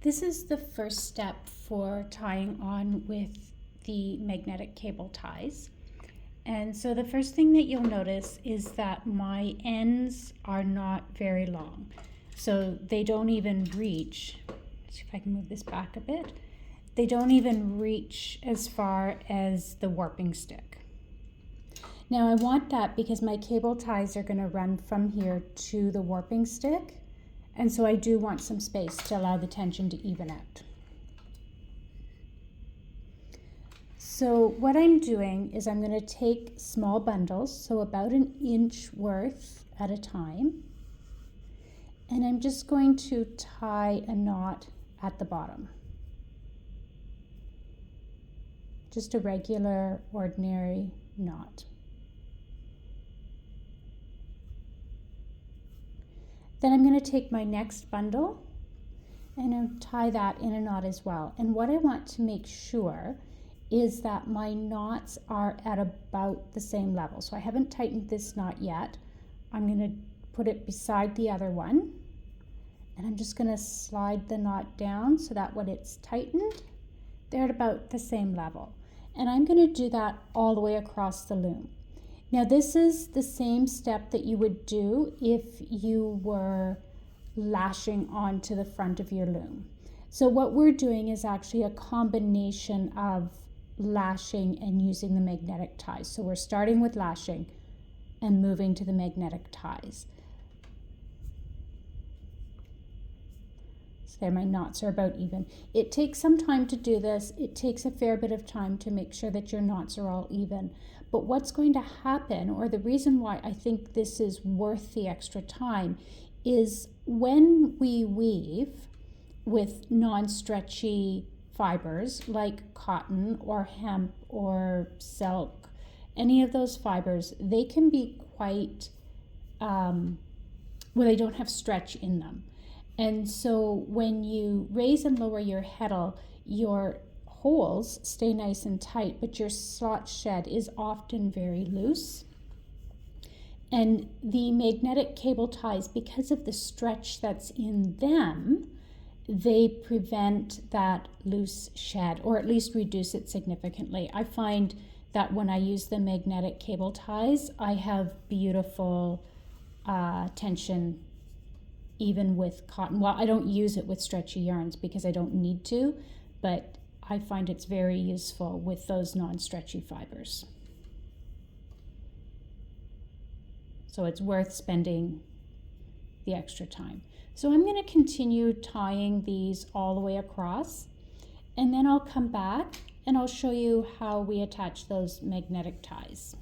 This is the first step for tying on with the magnetic cable ties. And so the first thing that you'll notice is that my ends are not very long. So they don't even reach, let's see if I can move this back a bit. They don't even reach as far as the warping stick. Now I want that because my cable ties are going to run from here to the warping stick. And so I do want some space to allow the tension to even out. So what I'm doing is I'm going to take small bundles, so about an inch worth at a time, and I'm just going to tie a knot at the bottom. Just a regular, ordinary knot. Then I'm going to take my next bundle and I'll tie that in a knot as well. And what I want to make sure is that my knots are at about the same level. So I haven't tightened this knot yet. I'm going to put it beside the other one. And I'm just going to slide the knot down so that when it's tightened, they're at about the same level. And I'm going to do that all the way across the loom. Now this is the same step that you would do if you were lashing onto the front of your loom. So what we're doing is actually a combination of lashing and using the magnetic ties. So we're starting with lashing and moving to the magnetic ties. So there, my knots are about even. It takes some time to do this. It takes a fair bit of time to make sure that your knots are all even. But what's going to happen, or the reason why I think this is worth the extra time, is when we weave with non-stretchy fibers like cotton or hemp or silk, any of those fibers, they can be quite, they don't have stretch in them. And so when you raise and lower your heddle, your holes stay nice and tight, but your slot shed is often very loose. And the magnetic cable ties, because of the stretch that's in them, they prevent that loose shed, or at least reduce it significantly. I find that when I use the magnetic cable ties, I have beautiful tension even with cotton. Well, I don't use it with stretchy yarns because I don't need to, but I find it's very useful with those non-stretchy fibers. So it's worth spending the extra time. So I'm going to continue tying these all the way across, and then I'll come back and I'll show you how we attach those magnetic ties.